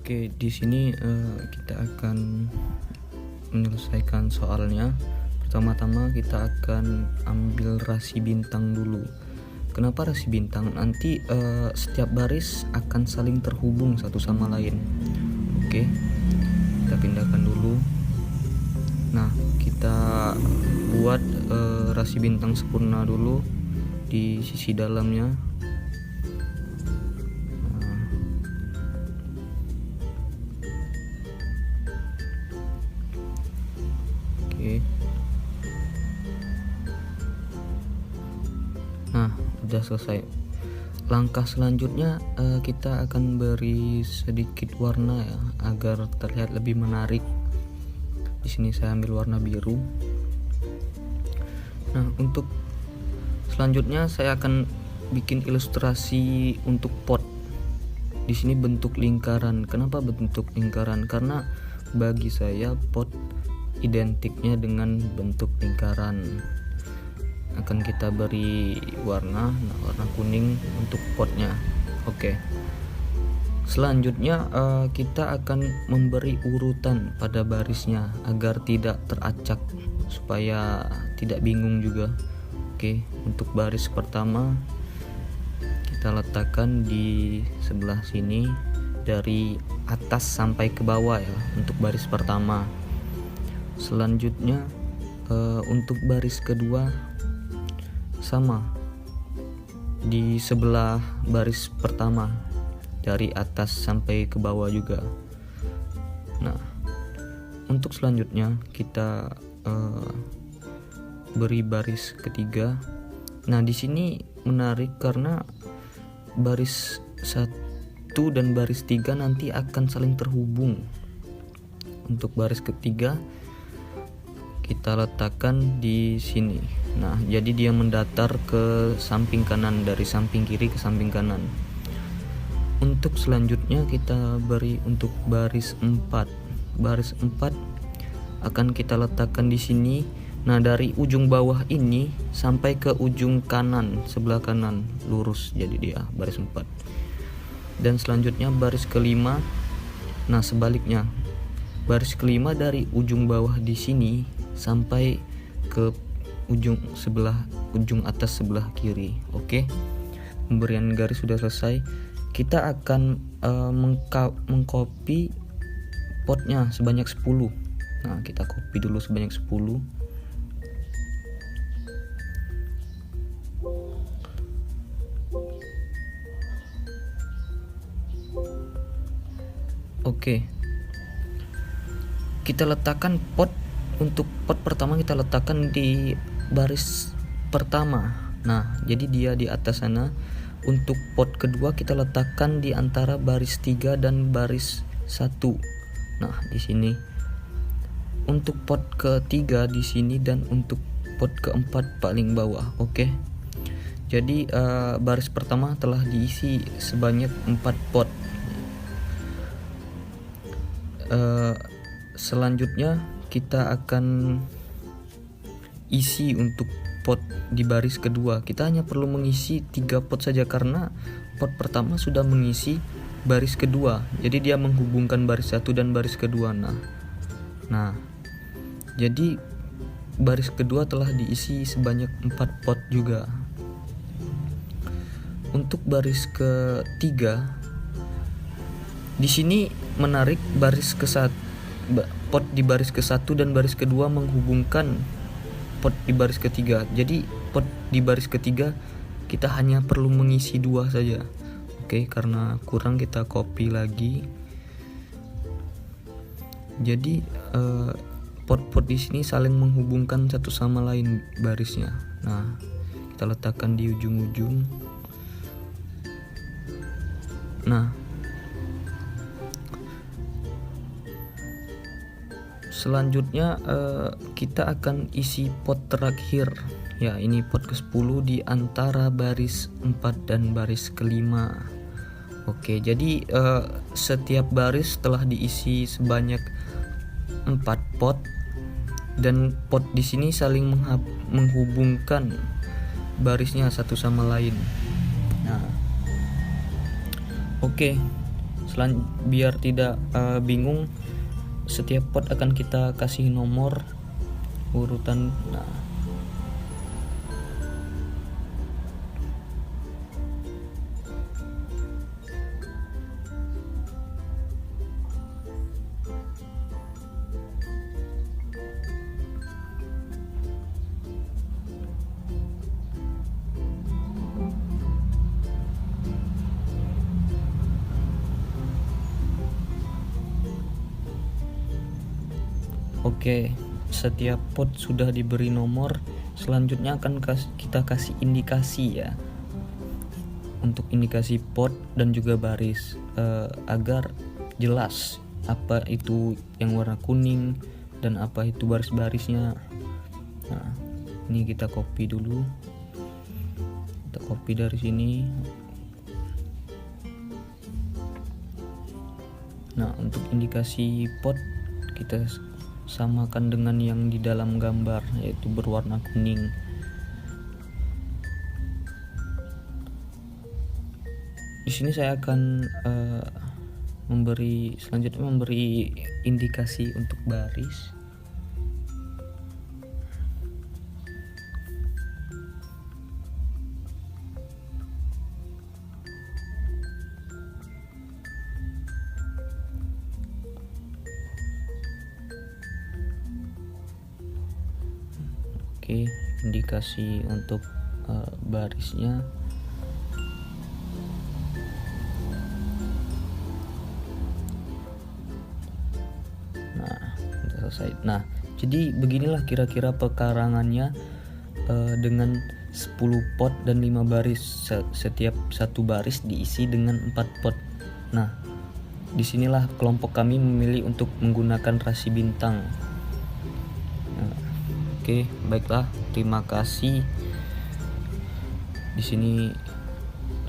Oke, di sini kita akan menyelesaikan soalnya. Pertama-tama kita akan ambil rasi bintang dulu. Kenapa rasi bintang? Nanti setiap baris akan saling terhubung satu sama lain. Oke, kita pindahkan dulu. Nah, kita buat rasi bintang sempurna dulu di sisi dalamnya. Nah, udah selesai. Langkah selanjutnya kita akan beri sedikit warna ya, agar terlihat lebih menarik. Di sini saya ambil warna biru. Nah, untuk selanjutnya saya akan bikin ilustrasi untuk pot. Di sini bentuk lingkaran. Kenapa bentuk lingkaran? Karena bagi saya pot identiknya dengan bentuk lingkaran. Akan kita beri warna, warna kuning untuk potnya. Oke. Selanjutnya kita akan memberi urutan pada barisnya agar tidak teracak, supaya tidak bingung juga. Oke, untuk baris pertama kita letakkan di sebelah sini dari atas sampai ke bawah ya, untuk baris pertama. Selanjutnya untuk baris kedua sama di sebelah baris pertama, dari atas sampai ke bawah juga. Nah, untuk selanjutnya kita beri baris ketiga. Nah, di sini menarik karena baris 1 dan baris 3 nanti akan saling terhubung. Untuk baris ketiga kita letakkan di sini. Nah, jadi dia mendatar ke samping kanan, dari samping kiri ke samping kanan. Untuk selanjutnya kita beri untuk baris 4. Baris 4 akan kita letakkan di sini. Nah, dari ujung bawah ini sampai ke ujung kanan, sebelah kanan lurus, jadi dia baris 4. Dan selanjutnya baris kelima. Nah, sebaliknya. Baris kelima dari ujung bawah di sini sampai ke ujung atas sebelah kiri. Oke. Pemberian garis sudah selesai. Kita akan mengcopy potnya sebanyak 10. Nah, kita copy dulu sebanyak 10. Oke. Kita letakkan pot. Untuk pot pertama kita letakkan di baris pertama. Nah, jadi dia di atas sana. Untuk pot kedua kita letakkan di antara baris 3 dan baris 1. Nah, di sini. Untuk pot ketiga di sini, dan untuk pot keempat paling bawah. Oke. Jadi baris pertama telah diisi sebanyak 4 pot. Selanjutnya kita akan isi untuk pot di baris kedua. Kita hanya perlu mengisi 3 pot saja, karena pot pertama sudah mengisi baris kedua. Jadi dia menghubungkan baris 1 dan baris kedua. Nah, jadi baris kedua telah diisi sebanyak 4 pot juga. Untuk baris ketiga, di sini menarik baris pot di baris ke-1 dan baris kedua menghubungkan pot di baris ketiga. Jadi pot di baris ketiga kita hanya perlu mengisi 2 saja. Oke, karena kurang kita copy lagi. Jadi pot-pot di sini saling menghubungkan satu sama lain barisnya. Nah, kita letakkan di ujung-ujung. Nah, selanjutnya kita akan isi pot terakhir. Ya, ini pot ke-10 di antara baris 4 dan baris kelima. Oke, jadi setiap baris telah diisi sebanyak 4 pot, dan pot di sini saling menghubungkan barisnya satu sama lain. Nah, oke. biar tidak bingung, setiap pot akan kita kasih nomor urutan. Nah, oke, setiap pot sudah diberi nomor. Selanjutnya akan kita kasih indikasi ya, untuk indikasi pot dan juga baris, agar jelas apa itu yang warna kuning dan apa itu baris-barisnya. Nah, ini kita copy dulu, kita copy dari sini. Nah, untuk indikasi pot kita samakan dengan yang di dalam gambar, yaitu berwarna kuning. Di sini saya akan selanjutnya memberi indikasi untuk baris. Oke, indikasi untuk barisnya. Nah, sudah selesai. Nah, jadi beginilah kira-kira pekarangannya, dengan 10 pot dan 5 baris. Setiap satu baris diisi dengan 4 pot. Nah, disinilah kelompok kami memilih untuk menggunakan rasi bintang. Oke, baiklah, terima kasih. Di sini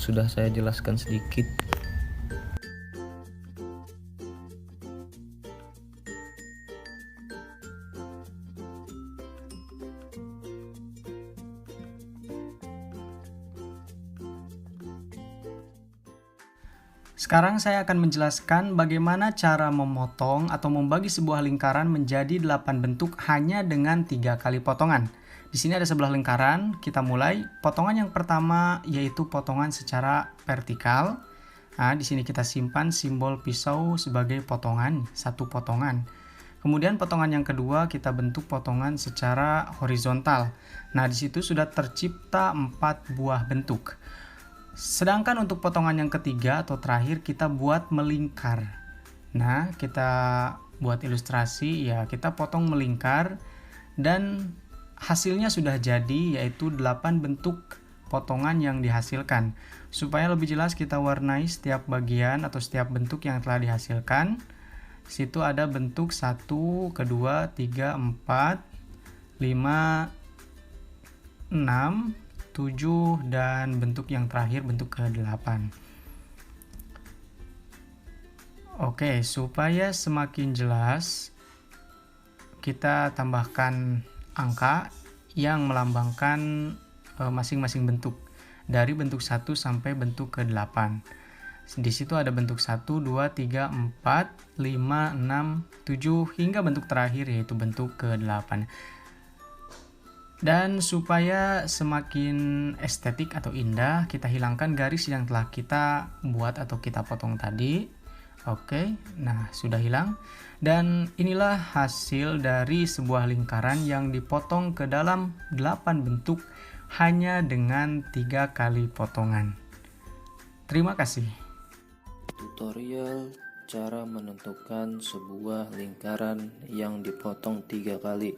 sudah saya jelaskan sedikit. Sekarang saya akan menjelaskan bagaimana cara memotong atau membagi sebuah lingkaran menjadi 8 bentuk hanya dengan 3 kali potongan. Di sini ada sebelah lingkaran, kita mulai. Potongan yang pertama yaitu potongan secara vertikal. Nah, di sini kita simpan simbol pisau sebagai potongan, satu potongan. Kemudian potongan yang kedua kita bentuk potongan secara horizontal. Nah, di situ sudah tercipta 4 buah bentuk. Sedangkan untuk potongan yang ketiga atau terakhir kita buat melingkar. Nah, kita buat ilustrasi ya, kita potong melingkar dan hasilnya sudah jadi, yaitu 8 bentuk potongan yang dihasilkan. Supaya lebih jelas kita warnai setiap bagian atau setiap bentuk yang telah dihasilkan. Situ ada bentuk 1, kedua, 3, 4, 5, 6, 7, dan bentuk yang terakhir bentuk ke-8. Oke, supaya semakin jelas kita tambahkan angka yang melambangkan masing-masing bentuk dari bentuk 1 sampai bentuk ke-8. Di situ ada bentuk 1, 2, 3, 4, 5, 6, 7 hingga bentuk terakhir yaitu bentuk ke-8. Dan supaya semakin estetik atau indah, kita hilangkan garis yang telah kita buat atau kita potong tadi. Oke, nah sudah hilang. Dan inilah hasil dari sebuah lingkaran yang dipotong ke dalam 8 bentuk hanya dengan 3 kali potongan. Terima kasih. Tutorial cara menentukan sebuah lingkaran yang dipotong 3 kali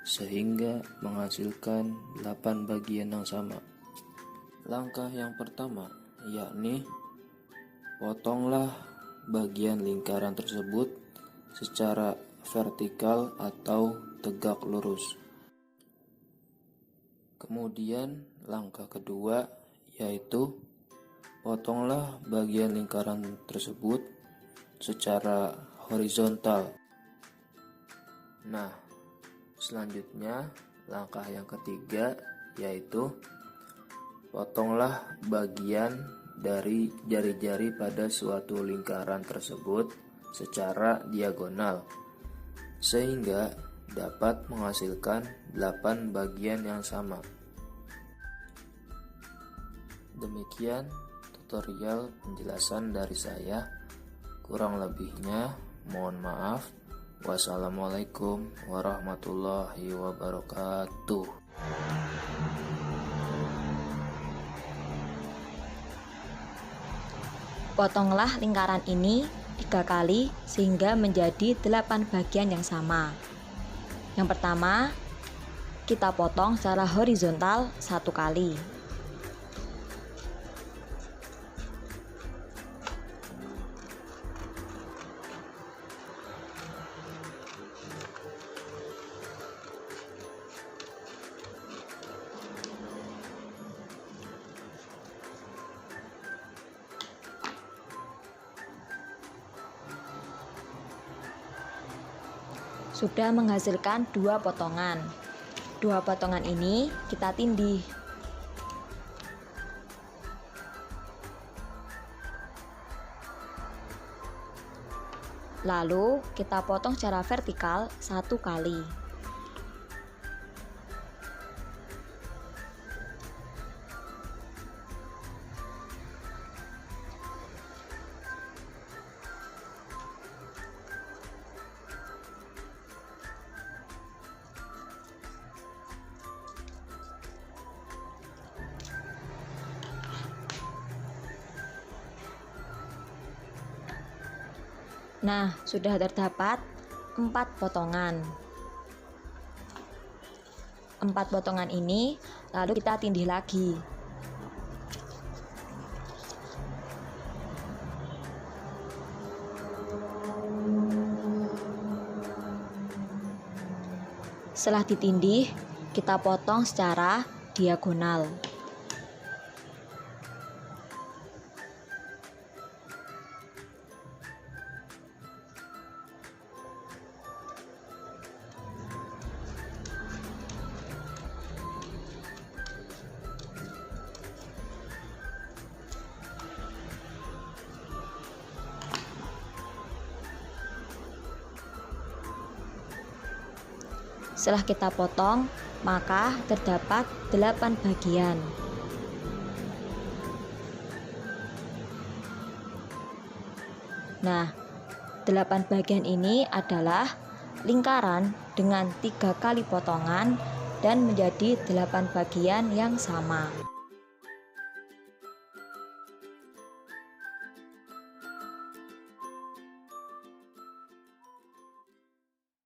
sehingga menghasilkan 8 bagian yang sama. Langkah yang pertama yakni potonglah bagian lingkaran tersebut secara vertikal atau tegak lurus. Kemudian langkah kedua yaitu potonglah bagian lingkaran tersebut secara horizontal. Nah, selanjutnya langkah yang ketiga yaitu potonglah bagian dari jari-jari pada suatu lingkaran tersebut secara diagonal, sehingga dapat menghasilkan 8 bagian yang sama. Demikian tutorial penjelasan dari saya. Kurang lebihnya mohon maaf. Wassalamualaikum warahmatullahi wabarakatuh. Potonglah lingkaran ini 3 kali sehingga menjadi 8 bagian yang sama. Yang pertama, kita potong secara horizontal 1 kali. Sudah menghasilkan 2 potongan. 2 potongan ini kita tindih. Lalu kita potong secara vertikal 1 kali. Nah, sudah terdapat 4 potongan. 4 potongan ini lalu kita tindih lagi. Setelah ditindih, kita potong secara diagonal. Setelah kita potong, maka terdapat 8 bagian. Nah, 8 bagian ini adalah lingkaran dengan 3 kali potongan dan menjadi 8 bagian yang sama.